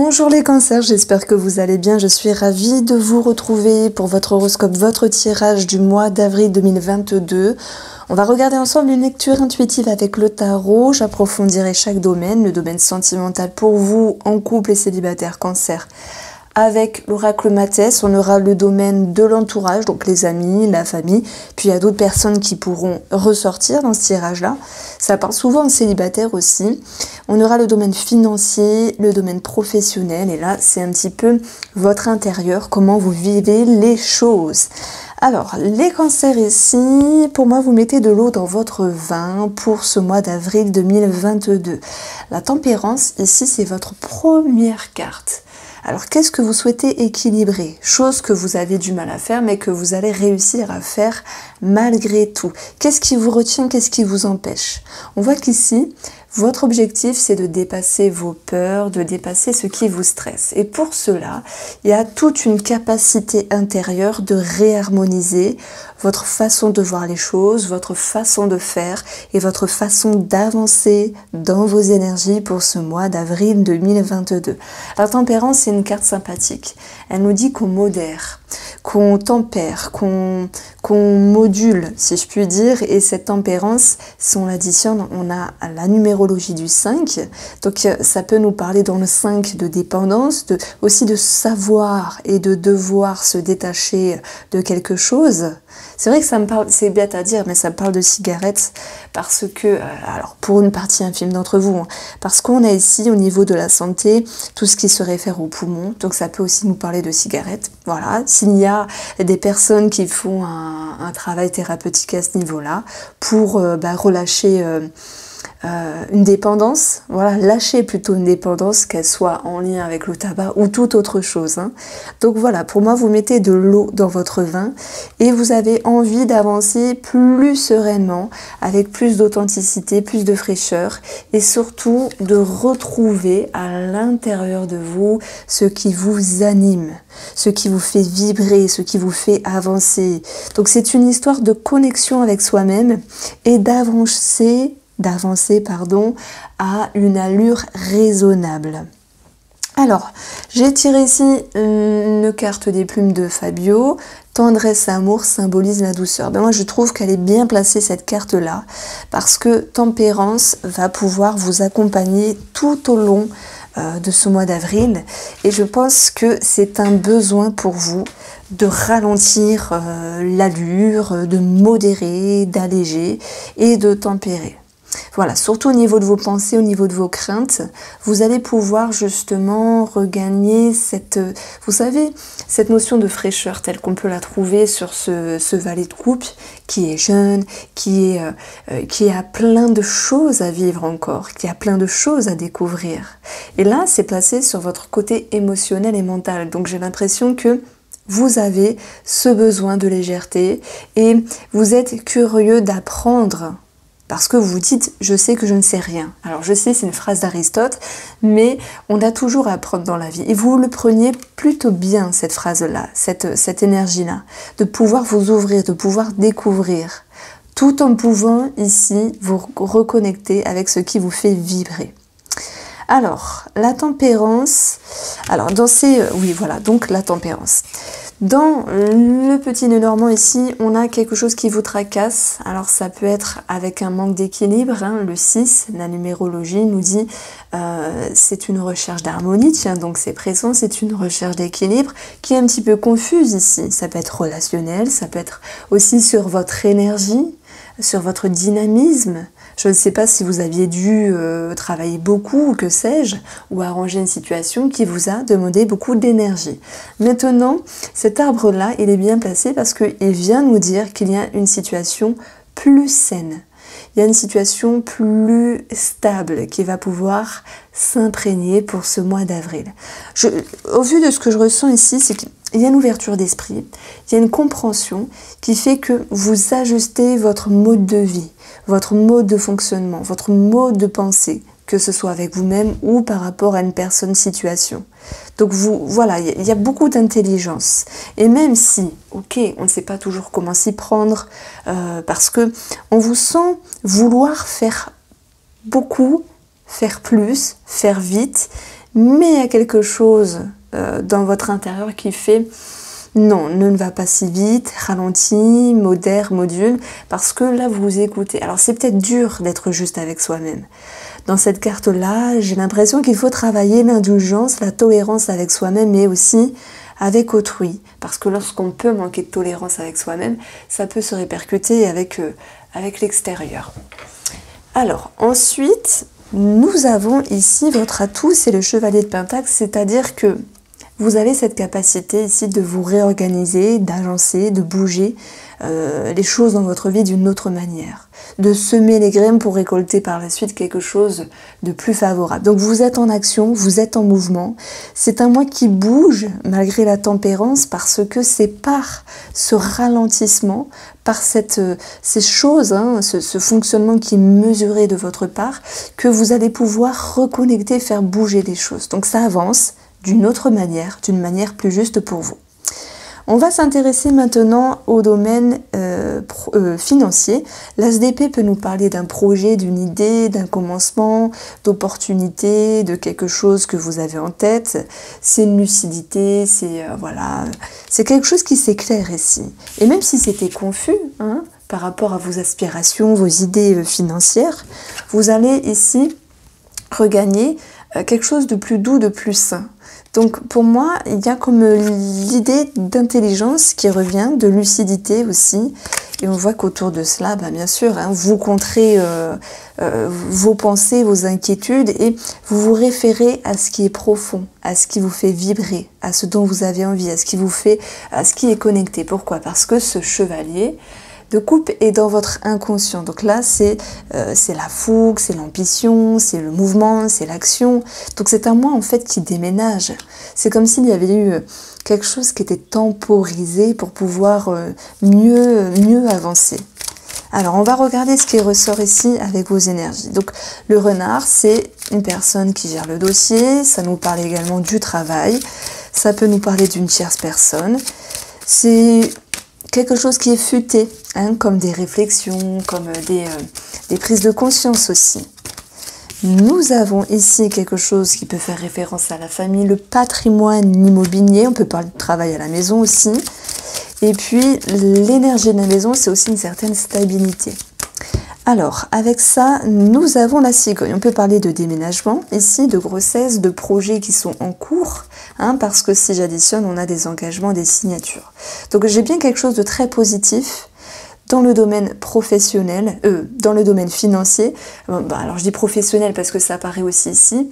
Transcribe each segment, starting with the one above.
Bonjour les cancers, j'espère que vous allez bien. Je suis ravie de vous retrouver pour votre horoscope, votre tirage du mois d'avril 2022. On va regarder ensemble une lecture intuitive avec le tarot. J'approfondirai chaque domaine, le domaine sentimental pour vous en couple et célibataire cancer. Avec l'oracle Mathès, on aura le domaine de l'entourage, donc les amis, la famille, puis il y a d'autres personnes qui pourront ressortir dans ce tirage-là. Ça parle souvent en célibataire aussi. On aura le domaine financier, le domaine professionnel, et là c'est un petit peu votre intérieur, comment vous vivez les choses. Alors, les cancers ici, pour moi, vous mettez de l'eau dans votre vin pour ce mois d'avril 2022. La tempérance, ici, c'est votre première carte. Alors, qu'est-ce que vous souhaitez équilibrer? Chose que vous avez du mal à faire, mais que vous allez réussir à faire malgré tout. Qu'est-ce qui vous retient? Qu'est-ce qui vous empêche? On voit qu'ici, votre objectif, c'est de dépasser vos peurs, de dépasser ce qui vous stresse. Et pour cela, il y a toute une capacité intérieure de réharmoniser votre façon de voir les choses, votre façon de faire et votre façon d'avancer dans vos énergies pour ce mois d'avril 2022. La tempérance, c'est une carte sympathique. Elle nous dit qu'on modère, qu'on tempère, qu'on module, si je puis dire. Et cette tempérance, si on l'additionne, on a la numérologie du 5. Donc ça peut nous parler dans le 5 de dépendance, aussi de savoir et de devoir se détacher de quelque chose. C'est vrai que ça me parle, c'est bête à dire, mais ça me parle de cigarettes parce que, alors pour une partie infime d'entre vous, hein, parce qu'on a ici au niveau de la santé tout ce qui se réfère aux poumons, donc ça peut aussi nous parler de cigarettes. Voilà, s'il y a des personnes qui font un travail thérapeutique à ce niveau-là pour relâcher une dépendance, voilà, lâcher plutôt une dépendance, qu'elle soit en lien avec le tabac ou toute autre chose. Hein. Donc voilà, pour moi, vous mettez de l'eau dans votre vin et vous avez envie d'avancer plus sereinement, avec plus d'authenticité, plus de fraîcheur et surtout de retrouver à l'intérieur de vous ce qui vous anime, ce qui vous fait vibrer, ce qui vous fait avancer. Donc c'est une histoire de connexion avec soi-même et d'avancer à une allure raisonnable. Alors, j'ai tiré ici une carte des plumes de Fabio. Tendresse, amour symbolise la douceur. Ben moi, je trouve qu'elle est bien placée, cette carte-là, parce que tempérance va pouvoir vous accompagner tout au long de ce mois d'avril. Et je pense que c'est un besoin pour vous de ralentir l'allure, de modérer, d'alléger et de tempérer. Voilà, surtout au niveau de vos pensées, au niveau de vos craintes, vous allez pouvoir justement regagner cette, vous savez, cette notion de fraîcheur telle qu'on peut la trouver sur ce valet de coupe qui est jeune, qui a plein de choses à vivre encore, qui a plein de choses à découvrir. Et là, c'est placé sur votre côté émotionnel et mental. Donc j'ai l'impression que vous avez ce besoin de légèreté et vous êtes curieux d'apprendre. Parce que vous vous dites, je sais que je ne sais rien. Alors je sais, c'est une phrase d'Aristote, mais on a toujours à apprendre dans la vie. Et vous le preniez plutôt bien, cette phrase-là, cette énergie-là, de pouvoir vous ouvrir, de pouvoir découvrir, tout en pouvant ici vous reconnecter avec ce qui vous fait vibrer. Alors, la tempérance, alors dans ces... oui, voilà, donc la tempérance. Dans le petit nœud normand ici, on a quelque chose qui vous tracasse. Alors ça peut être avec un manque d'équilibre. Hein. Le 6, la numérologie nous dit c'est une recherche d'harmonie. Tiens, donc c'est présent, c'est une recherche d'équilibre qui est un petit peu confuse ici. Ça peut être relationnel, ça peut être aussi sur votre énergie, sur votre dynamisme. Je ne sais pas si vous aviez dû travailler beaucoup, ou que sais-je, ou arranger une situation qui vous a demandé beaucoup d'énergie. Maintenant, cet arbre-là, il est bien placé parce qu'il vient nous dire qu'il y a une situation plus saine. Il y a une situation plus stable qui va pouvoir s'imprégner pour ce mois d'avril. Au vu de ce que je ressens ici, c'est qu'il y a une ouverture d'esprit, il y a une compréhension qui fait que vous ajustez votre mode de vie, votre mode de fonctionnement, votre mode de pensée, que ce soit avec vous-même ou par rapport à une personne, situation. Donc voilà, il y a beaucoup d'intelligence. Et même si, ok, on ne sait pas toujours comment s'y prendre, parce que on vous sent vouloir faire beaucoup, faire plus, faire vite, mais il y a quelque chose dans votre intérieur qui fait non, ne va pas si vite, ralentis, modère, module, parce que là vous vous écoutez. Alors c'est peut-être dur d'être juste avec soi-même. Dans cette carte-là, j'ai l'impression qu'il faut travailler l'indulgence, la tolérance avec soi-même, mais aussi avec autrui. Parce que lorsqu'on peut manquer de tolérance avec soi-même, ça peut se répercuter avec l'extérieur. Alors, ensuite, nous avons ici votre atout, c'est le chevalier de Pentacle, c'est-à-dire que vous avez cette capacité ici de vous réorganiser, d'agencer, de bouger les choses dans votre vie d'une autre manière, de semer les graines pour récolter par la suite quelque chose de plus favorable. Donc vous êtes en action, vous êtes en mouvement. C'est un mois qui bouge malgré la tempérance parce que c'est par ce ralentissement, par ces choses, hein, ce fonctionnement qui est mesuré de votre part, que vous allez pouvoir reconnecter, faire bouger les choses. Donc ça avance d'une autre manière, d'une manière plus juste pour vous. On va s'intéresser maintenant au domaine financier. L'ASDP peut nous parler d'un projet, d'une idée, d'un commencement, d'opportunité, de quelque chose que vous avez en tête. C'est une lucidité, c'est voilà, c'est quelque chose qui s'éclaire ici. Et même si c'était confus, hein, par rapport à vos aspirations, vos idées financières, vous allez ici regagner quelque chose de plus doux, de plus sain. Donc pour moi, il y a comme l'idée d'intelligence qui revient, de lucidité aussi. Et on voit qu'autour de cela, bien sûr, hein, vous contrez vos pensées, vos inquiétudes et vous vous référez à ce qui est profond, à ce qui vous fait vibrer, à ce dont vous avez envie, à ce qui est connecté. Pourquoi? Parce que ce chevalier de coupe est dans votre inconscient. Donc là, c'est la fougue, c'est l'ambition, c'est le mouvement, c'est l'action. Donc c'est un moi en fait qui déménage. C'est comme s'il y avait eu quelque chose qui était temporisé pour pouvoir mieux avancer. Alors on va regarder ce qui ressort ici avec vos énergies. Donc le renard, c'est une personne qui gère le dossier. Ça nous parle également du travail. Ça peut nous parler d'une tierce personne. C'est quelque chose qui est futé, hein, comme des réflexions, comme des prises de conscience aussi. Nous avons ici quelque chose qui peut faire référence à la famille, le patrimoine immobilier, on peut parler de travail à la maison aussi. Et puis l'énergie de la maison, c'est aussi une certaine stabilité. Alors, avec ça, nous avons la cigogne. On peut parler de déménagement, ici, de grossesse, de projets qui sont en cours, hein, parce que si j'additionne, on a des engagements, des signatures. Donc, j'ai bien quelque chose de très positif dans le domaine professionnel, dans le domaine financier. Alors, je dis professionnel parce que ça apparaît aussi ici.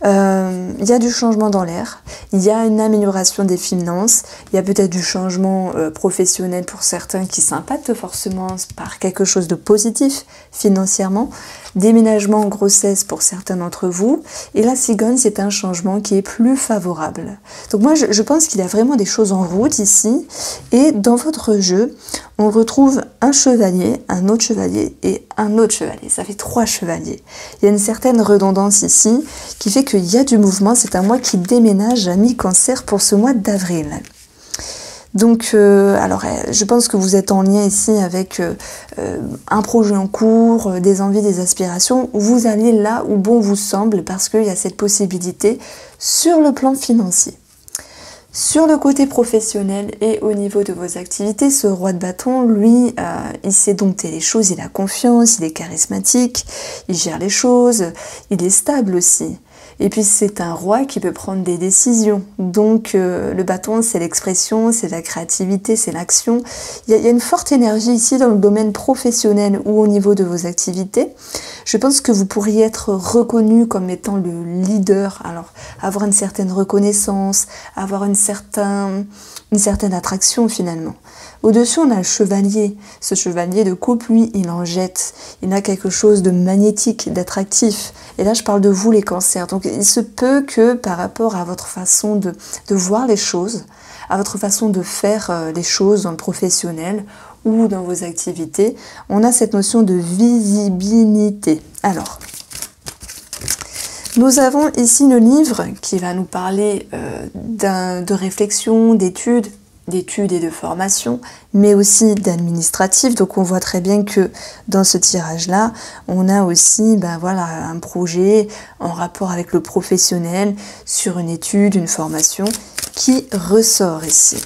Il y a du changement dans l'air, il y a une amélioration des finances, il y a peut-être du changement professionnel pour certains qui s'impactent forcément par quelque chose de positif financièrement, déménagement, grossesse pour certains d'entre vous, et la cigogne, c'est un changement qui est plus favorable. Donc moi, je pense qu'il y a vraiment des choses en route ici, et dans votre jeu, on retrouve un chevalier, un autre chevalier et un autre chevalier. Ça fait 3 chevaliers. Il y a une certaine redondance ici qui fait qu'il y a du mouvement. C'est un mois qui déménage à mi-cancer pour ce mois d'avril. Donc, alors, je pense que vous êtes en lien ici avec un projet en cours, des envies, des aspirations. Vous allez là où bon vous semble parce qu'il y a cette possibilité sur le plan financier. Sur le côté professionnel et au niveau de vos activités, ce roi de bâton, lui, il sait dompter les choses, il a confiance, il est charismatique, il gère les choses, il est stable aussi. Et puis c'est un roi qui peut prendre des décisions. Donc le bâton, c'est l'expression, c'est la créativité, c'est l'action. Il y a une forte énergie ici dans le domaine professionnel ou au niveau de vos activités. Je pense que vous pourriez être reconnu comme étant le leader. Alors avoir une certaine reconnaissance, avoir une certaine attraction finalement. Au-dessus, on a le chevalier. Ce chevalier de coupe, lui, il en jette. Il a quelque chose de magnétique, d'attractif. Et là, je parle de vous, les cancers. Donc, il se peut que par rapport à votre façon de voir les choses, à votre façon de faire les choses dans le professionnel ou dans vos activités, on a cette notion de visibilité. Alors, nous avons ici le livre qui va nous parler de réflexion, d'études, d'études et de formation, mais aussi d'administratif. Donc on voit très bien que dans ce tirage-là, on a aussi voilà, un projet en rapport avec le professionnel sur une étude, une formation qui ressort ici.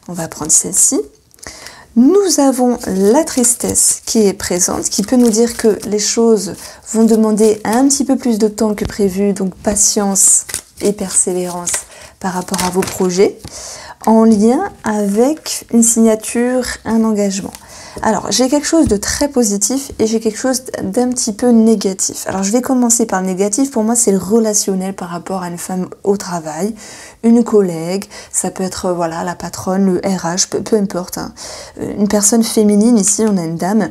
On va prendre celle-ci. Nous avons la tristesse qui est présente, qui peut nous dire que les choses vont demander un petit peu plus de temps que prévu, donc patience et persévérance par rapport à vos projets, en lien avec une signature, un engagement. Alors, j'ai quelque chose de très positif et j'ai quelque chose d'un petit peu négatif. Alors, je vais commencer par le négatif. Pour moi, c'est le relationnel par rapport à une femme au travail, une collègue, ça peut être voilà la patronne, le RH, peu importe. Hein. Une personne féminine, ici, on a une dame.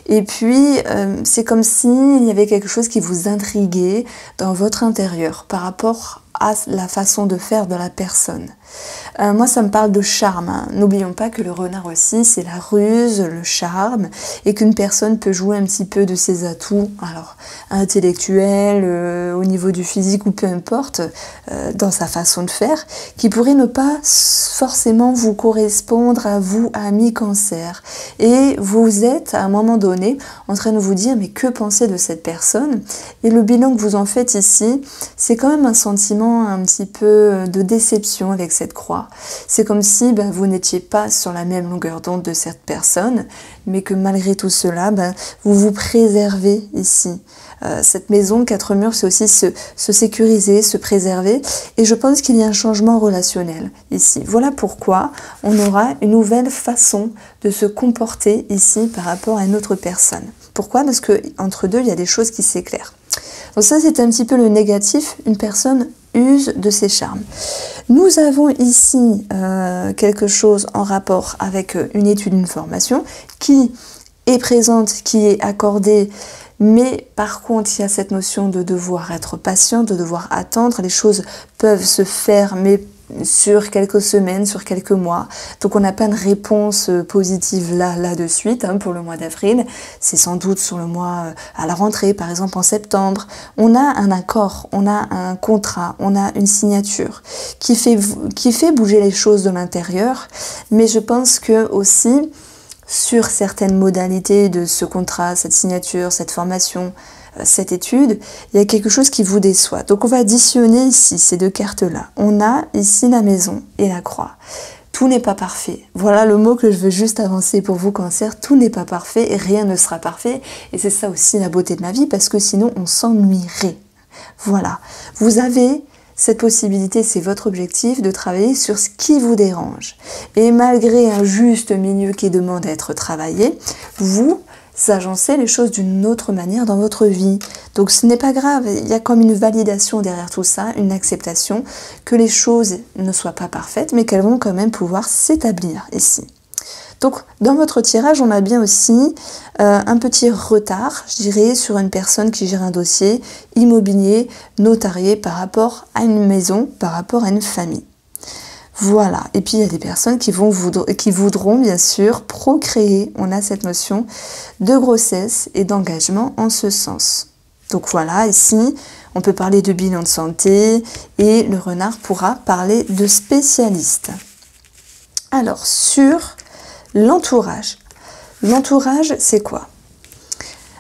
Et puis, c'est comme s'il y avait quelque chose qui vous intriguait dans votre intérieur par rapport à la façon de faire de la personne. Moi, ça me parle de charme. Hein. N'oublions pas que le renard aussi, c'est la ruse, le charme, et qu'une personne peut jouer un petit peu de ses atouts, alors intellectuels, au niveau du physique ou peu importe, dans sa façon de faire, qui pourrait ne pas forcément vous correspondre à vous, ami Cancer. Et vous êtes, à un moment donné, en train de vous dire, mais que penser de cette personne? Et le bilan que vous en faites ici, c'est quand même un sentiment un petit peu de déception avec cette croix. C'est comme si vous n'étiez pas sur la même longueur d'onde de cette personne, mais que malgré tout cela, vous vous préservez ici. Cette maison, 4 murs, c'est aussi se sécuriser, se préserver. Et je pense qu'il y a un changement relationnel ici. Voilà pourquoi on aura une nouvelle façon de se comporter ici par rapport à une autre personne. Pourquoi? Parce que entre deux, il y a des choses qui s'éclairent. Donc ça, c'est un petit peu le négatif. Une personne use de ses charmes. Nous avons ici quelque chose en rapport avec une étude, une formation qui est présente, qui est accordée, mais par contre il y a cette notion de devoir être patient, de devoir attendre. Les choses peuvent se faire, mais sur quelques semaines, sur quelques mois. Donc on n'a pas de réponse positive là de suite pour le mois d'avril. C'est sans doute sur le mois à la rentrée, par exemple en septembre. On a un accord, on a un contrat, on a une signature qui fait bouger les choses de l'intérieur. Mais je pense que aussi sur certaines modalités de ce contrat, cette signature, cette formation, cette étude, il y a quelque chose qui vous déçoit. Donc on va additionner ici ces deux cartes-là. On a ici la maison et la croix. Tout n'est pas parfait. Voilà le mot que je veux juste avancer pour vous, Cancer. Tout n'est pas parfait et rien ne sera parfait. Et c'est ça aussi la beauté de la vie, parce que sinon on s'ennuierait. Voilà. Vous avez cette possibilité, c'est votre objectif, de travailler sur ce qui vous dérange. Et malgré un juste milieu qui demande à être travaillé, vous agencez les choses d'une autre manière dans votre vie. Donc ce n'est pas grave, il y a comme une validation derrière tout ça, une acceptation que les choses ne soient pas parfaites, mais qu'elles vont quand même pouvoir s'établir ici. Donc dans votre tirage, on a bien aussi un petit retard, je dirais, sur une personne qui gère un dossier immobilier, notarié par rapport à une maison, par rapport à une famille. Voilà, et puis il y a des personnes qui voudront bien sûr procréer. On a cette notion de grossesse et d'engagement en ce sens. Donc voilà, ici, on peut parler de bilan de santé et le renard pourra parler de spécialiste. Alors, sur l'entourage. L'entourage, c'est quoi?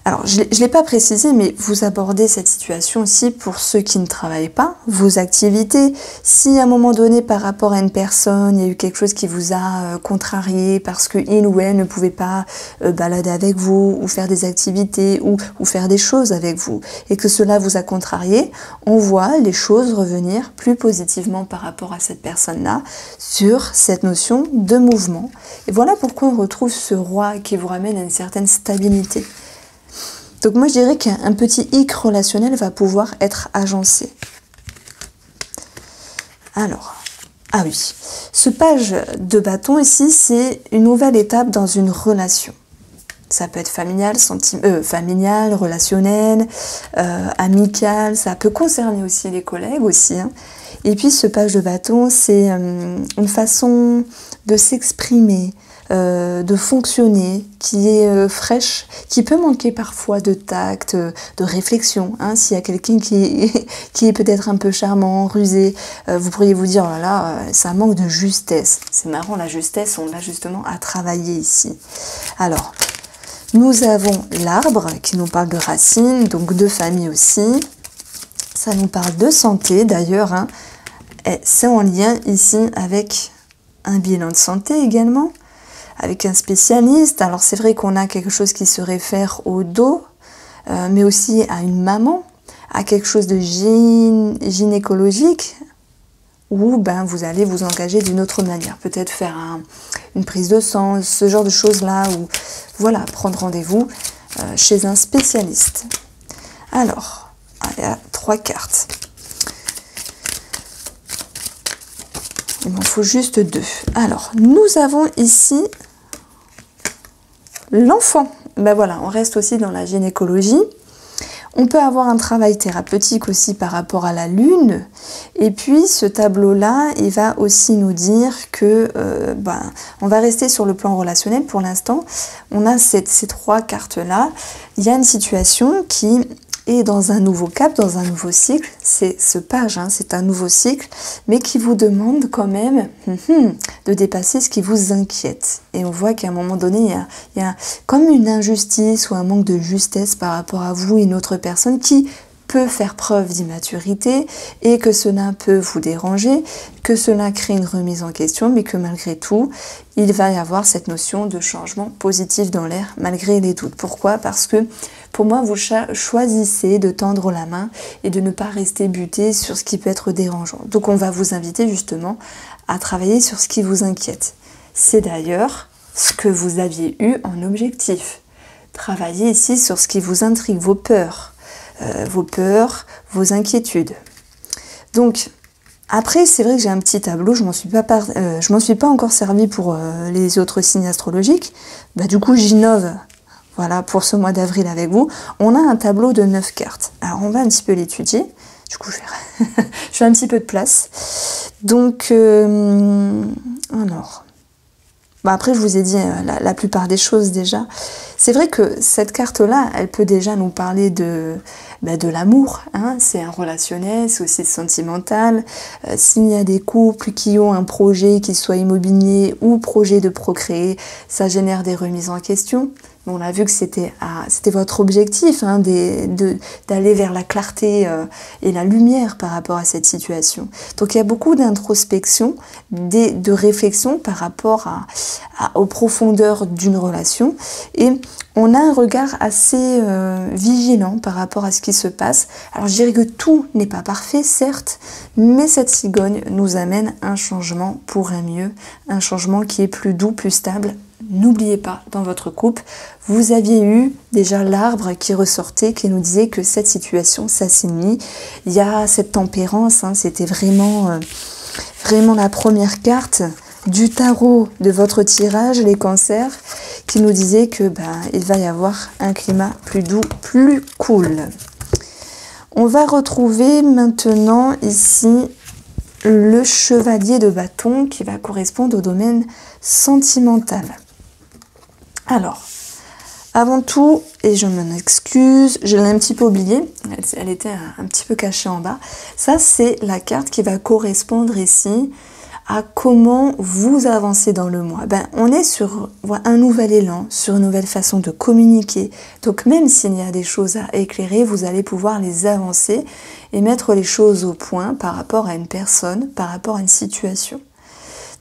Alors, je ne l'ai pas précisé, mais vous abordez cette situation aussi pour ceux qui ne travaillent pas, vos activités. Si à un moment donné, par rapport à une personne, il y a eu quelque chose qui vous a contrarié parce qu'il ou elle ne pouvait pas balader avec vous, ou faire des activités, ou faire des choses avec vous, et que cela vous a contrarié, on voit les choses revenir plus positivement par rapport à cette personne-là sur cette notion de mouvement. Et voilà pourquoi on retrouve ce roi qui vous ramène à une certaine stabilité. Donc moi je dirais qu'un petit hic relationnel va pouvoir être agencé. Alors, ah oui, ce page de bâton ici, c'est une nouvelle étape dans une relation. Ça peut être familial, familial, relationnel, amical, ça peut concerner aussi les collègues aussi, hein. Et puis ce page de bâton, c'est une façon de s'exprimer, de fonctionner, qui est fraîche, qui peut manquer parfois de tact, de réflexion, hein. S'il y a quelqu'un qui est peut-être un peu charmant, rusé, vous pourriez vous dire, oh là là, ça manque de justesse. C'est marrant, la justesse, on l'a justement à travailler ici. Alors, nous avons l'arbre qui nous parle de racines, donc de famille aussi. Ça nous parle de santé d'ailleurs, hein. C'est en lien ici avec un bilan de santé également, avec un spécialiste. Alors c'est vrai qu'on a quelque chose qui se réfère au dos, mais aussi à une maman, à quelque chose de gynécologique, où ben, vous allez vous engager d'une autre manière. Peut-être faire une prise de sang, ce genre de choses-là, ou voilà, prendre rendez-vous chez un spécialiste. Alors, il y a 3 cartes. Il m'en faut juste 2. Alors, nous avons ici l'enfant. Ben voilà, on reste aussi dans la gynécologie. On peut avoir un travail thérapeutique aussi par rapport à la lune. Et puis, ce tableau-là, il va aussi nous dire que on va rester sur le plan relationnel pour l'instant. On a ces 3 cartes-là. Il y a une situation qui est dans un nouveau cap, dans un nouveau cycle. C'est ce page, hein, c'est un nouveau cycle, mais qui vous demande quand même de dépasser ce qui vous inquiète. Et on voit qu'à un moment donné, il y a comme une injustice ou un manque de justesse par rapport à vous et une autre personne qui peut faire preuve d'immaturité et que cela peut vous déranger, que cela crée une remise en question, mais que malgré tout, il va y avoir cette notion de changement positif dans l'air malgré les doutes. Pourquoi? Parce que pour moi, vous choisissez de tendre la main et de ne pas rester buté sur ce qui peut être dérangeant. Donc on va vous inviter justement à travailler sur ce qui vous inquiète. C'est d'ailleurs ce que vous aviez eu en objectif. Travaillez ici sur ce qui vous intrigue, vos peurs, vos inquiétudes. Donc, après, c'est vrai que j'ai un petit tableau, je m'en suis pas encore servi pour les autres signes astrologiques. Bah, du coup, j'innove. Voilà, pour ce mois d'avril avec vous. On a un tableau de 9 cartes. Alors, on va un petit peu l'étudier. Du coup, je fais un petit peu de place. Donc, alors... Bah après, je vous ai dit la plupart des choses déjà. C'est vrai que cette carte-là, elle peut déjà nous parler de l'amour, hein. C'est un relationnel, c'est aussi sentimental. S'il y a des couples qui ont un projet, qu'il soit immobilier ou projet de procréer, ça génère des remises en question. On a vu que c'était votre objectif, hein, d'aller vers la clarté et la lumière par rapport à cette situation. Donc il y a beaucoup d'introspection, de réflexion par rapport aux profondeurs d'une relation. Et on a un regard assez vigilant par rapport à ce qui se passe. Alors je dirais que tout n'est pas parfait, certes, mais cette cigogne nous amène un changement pour un mieux, un changement qui est plus doux, plus stable. N'oubliez pas, dans votre couple, vous aviez eu déjà l'arbre qui ressortait, qui nous disait que cette situation s'assainit. Il y a cette tempérance, hein, c'était vraiment la première carte du tarot de votre tirage, les cancers, qui nous disait que il va y avoir un climat plus doux, plus cool. On va retrouver maintenant ici le chevalier de bâton qui va correspondre au domaine sentimental. Alors, avant tout, et je m'en excuse, je l'ai un petit peu oubliée, elle était un petit peu cachée en bas. Ça, c'est la carte qui va correspondre ici à comment vous avancez dans le mois. On est sur un nouvel élan, sur une nouvelle façon de communiquer. Donc même s'il y a des choses à éclairer, vous allez pouvoir les avancer et mettre les choses au point par rapport à une personne, par rapport à une situation.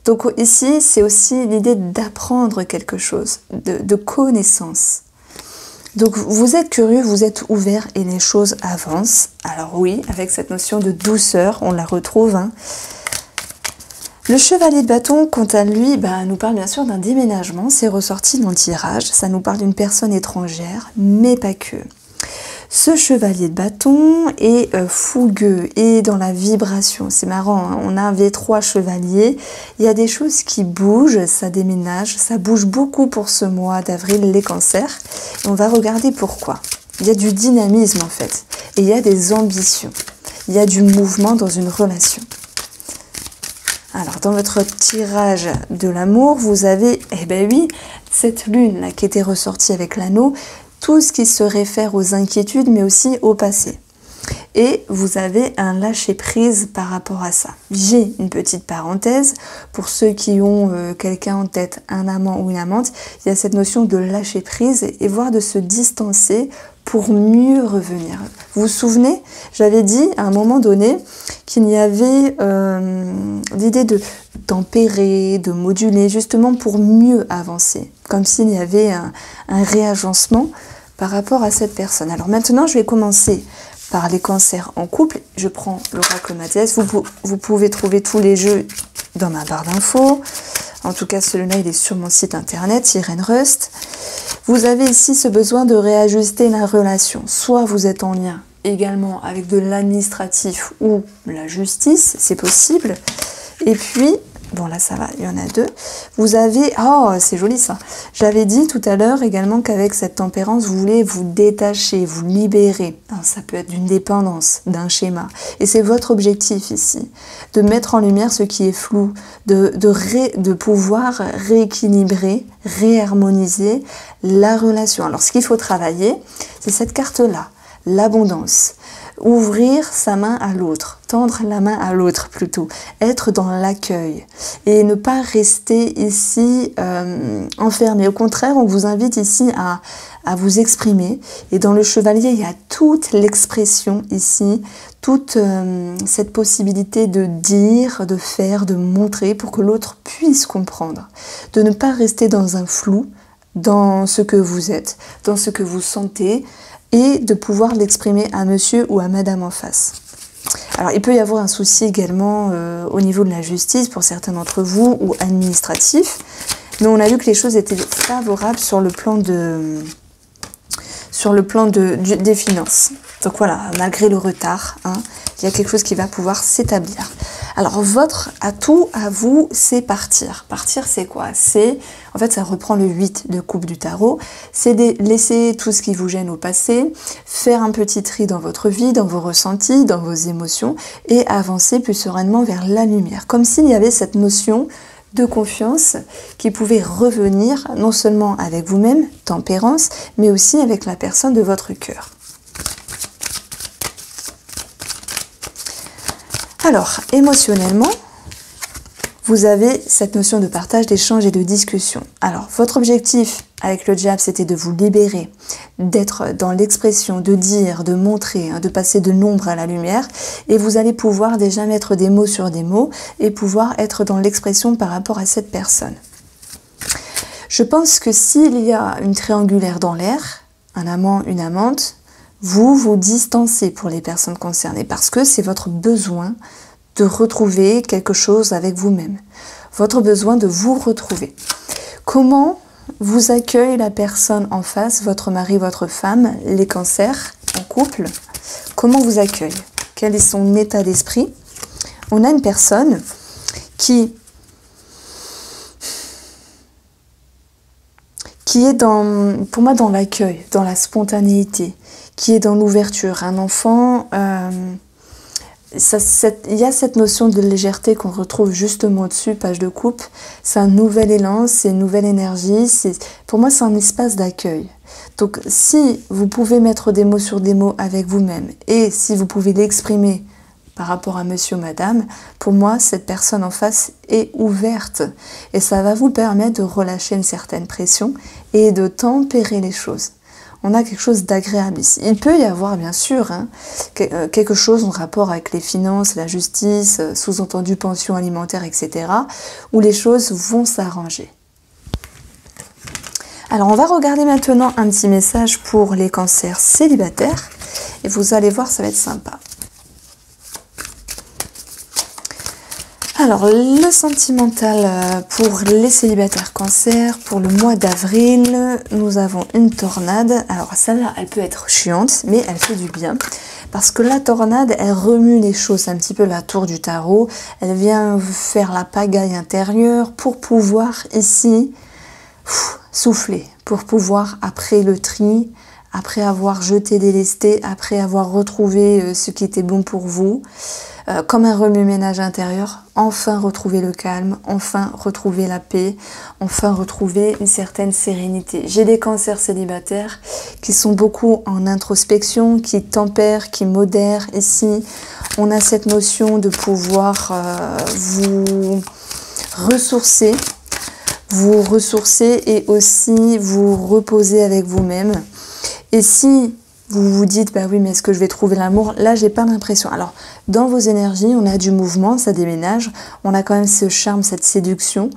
Donc ici, c'est aussi l'idée d'apprendre quelque chose, de connaissance. Donc vous êtes curieux, vous êtes ouvert et les choses avancent. Alors oui, avec cette notion de douceur, on la retrouve. Hein. Le chevalier de bâton, quant à lui, nous parle bien sûr d'un déménagement. C'est ressorti dans le tirage. Ça nous parle d'une personne étrangère, mais pas que. Ce chevalier de bâton est fougueux et dans la vibration. C'est marrant, hein, on avait 3 chevaliers. Il y a des choses qui bougent, ça déménage, ça bouge beaucoup pour ce mois d'avril, les cancers. Et on va regarder pourquoi. Il y a du dynamisme en fait. Et il y a des ambitions. Il y a du mouvement dans une relation. Alors, dans votre tirage de l'amour, vous avez, eh ben oui, cette lune là qui était ressortie avec l'anneau, tout ce qui se réfère aux inquiétudes, mais aussi au passé. Et vous avez un lâcher-prise par rapport à ça. J'ai une petite parenthèse, pour ceux qui ont quelqu'un en tête, un amant ou une amante, il y a cette notion de lâcher-prise et voire de se distancer pour mieux revenir. Vous vous souvenez, j'avais dit à un moment donné qu'il y avait l'idée de tempérer, de moduler, justement pour mieux avancer, comme s'il y avait un réagencement par rapport à cette personne. Alors maintenant, je vais commencer par les cancers en couple. Je prends l'oracle Mathias. Vous pouvez trouver tous les jeux dans ma barre d'infos. En tout cas, celui-là, il est sur mon site internet, Irène Rust. Vous avez ici ce besoin de réajuster la relation. Soit vous êtes en lien également avec de l'administratif ou la justice, c'est possible. Et puis, bon là ça va, il y en a 2. Vous avez, oh c'est joli ça. J'avais dit tout à l'heure également qu'avec cette tempérance, vous voulez vous détacher, vous libérer. Alors, ça peut être d'une dépendance, d'un schéma. Et c'est votre objectif ici, de mettre en lumière ce qui est flou, de pouvoir rééquilibrer, réharmoniser la relation. Alors ce qu'il faut travailler, c'est cette carte-là, l'abondance. Ouvrir sa main à l'autre, tendre la main à l'autre plutôt, être dans l'accueil et ne pas rester ici enfermé. Au contraire, on vous invite ici à vous exprimer. Et dans le chevalier, il y a toute l'expression ici, toute cette possibilité de dire, de faire, de montrer pour que l'autre puisse comprendre. De ne pas rester dans un flou, dans ce que vous êtes, dans ce que vous sentez, et de pouvoir l'exprimer à monsieur ou à madame en face. Alors, il peut y avoir un souci également au niveau de la justice pour certains d'entre vous, ou administratif, mais on a vu que les choses étaient favorables sur le plan des finances. Donc voilà, malgré le retard, hein, il y a quelque chose qui va pouvoir s'établir. Alors, votre atout à vous, c'est partir. Partir, c'est quoi? En fait, ça reprend le 8 de coupe du tarot. C'est laisser tout ce qui vous gêne au passé, faire un petit tri dans votre vie, dans vos ressentis, dans vos émotions, et avancer plus sereinement vers la lumière. Comme s'il y avait cette notion de confiance qui pouvait revenir non seulement avec vous-même, tempérance, mais aussi avec la personne de votre cœur. Alors, émotionnellement, vous avez cette notion de partage, d'échange et de discussion. Alors, votre objectif avec le diable, c'était de vous libérer, d'être dans l'expression, de dire, de montrer, hein, de passer de l'ombre à la lumière. Et vous allez pouvoir déjà mettre des mots sur des mots et pouvoir être dans l'expression par rapport à cette personne. Je pense que s'il y a une triangulaire dans l'air, un amant, une amante, vous vous distancez pour les personnes concernées parce que c'est votre besoin de retrouver quelque chose avec vous-même. Votre besoin de vous retrouver. Comment vous accueille la personne en face, votre mari, votre femme, les cancers en couple? Comment vous accueille? Quel est son état d'esprit? On a une personne qui est pour moi dans l'accueil, dans la spontanéité, qui est dans l'ouverture. Un enfant, il y a cette notion de légèreté qu'on retrouve justement au-dessus, page de coupe. C'est un nouvel élan, c'est une nouvelle énergie. Pour moi, c'est un espace d'accueil. Donc, si vous pouvez mettre des mots sur des mots avec vous-même et si vous pouvez l'exprimer par rapport à monsieur ou madame, pour moi, cette personne en face est ouverte. Et ça va vous permettre de relâcher une certaine pression et de tempérer les choses. On a quelque chose d'agréable ici. Il peut y avoir, bien sûr, hein, quelque chose en rapport avec les finances, la justice, sous-entendu pension alimentaire, etc., où les choses vont s'arranger. Alors, on va regarder maintenant un petit message pour les cancers célibataires. Et vous allez voir, ça va être sympa. Alors, le sentimental pour les célibataires Cancer, pour le mois d'avril, nous avons une tornade. Alors, celle-là, elle peut être chiante, mais elle fait du bien. Parce que la tornade, elle remue les choses, un petit peu la tour du tarot. Elle vient faire la pagaille intérieure pour pouvoir ici souffler, pour pouvoir, après le tri, après avoir jeté, délesté, après avoir retrouvé ce qui était bon pour vous, comme un remue-ménage intérieur, enfin retrouver le calme, enfin retrouver la paix, enfin retrouver une certaine sérénité. J'ai des cancers célibataires qui sont beaucoup en introspection, qui tempèrent, qui modèrent. Ici, on a cette notion de pouvoir vous ressourcer et aussi vous reposer avec vous-même. Et si vous vous dites, bah oui, mais est-ce que je vais trouver l'amour? Là, j'ai pas l'impression. Alors, dans vos énergies, on a du mouvement, ça déménage. On a quand même ce charme, cette séduction.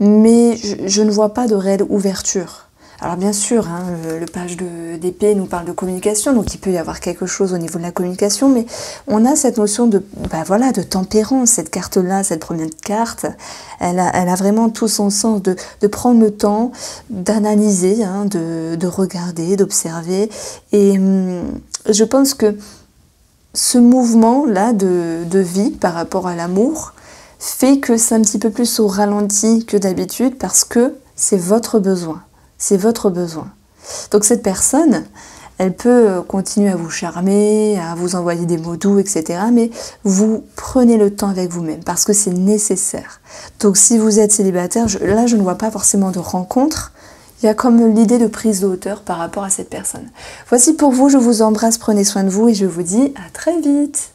Mais je ne vois pas de réelle ouverture. Alors bien sûr, hein, le page d'épée nous parle de communication, donc il peut y avoir quelque chose au niveau de la communication, mais on a cette notion de, voilà, de tempérance. Cette carte-là, cette première carte, elle a vraiment tout son sens de prendre le temps, d'analyser, hein, de regarder, d'observer. Et je pense que ce mouvement-là de vie par rapport à l'amour fait que c'est un petit peu plus au ralenti que d'habitude parce que c'est votre besoin. C'est votre besoin. Donc cette personne, elle peut continuer à vous charmer, à vous envoyer des mots doux, etc. Mais vous prenez le temps avec vous-même parce que c'est nécessaire. Donc si vous êtes célibataire, là je ne vois pas forcément de rencontre. Il y a comme l'idée de prise de hauteur par rapport à cette personne. Voici pour vous, je vous embrasse, prenez soin de vous et je vous dis à très vite.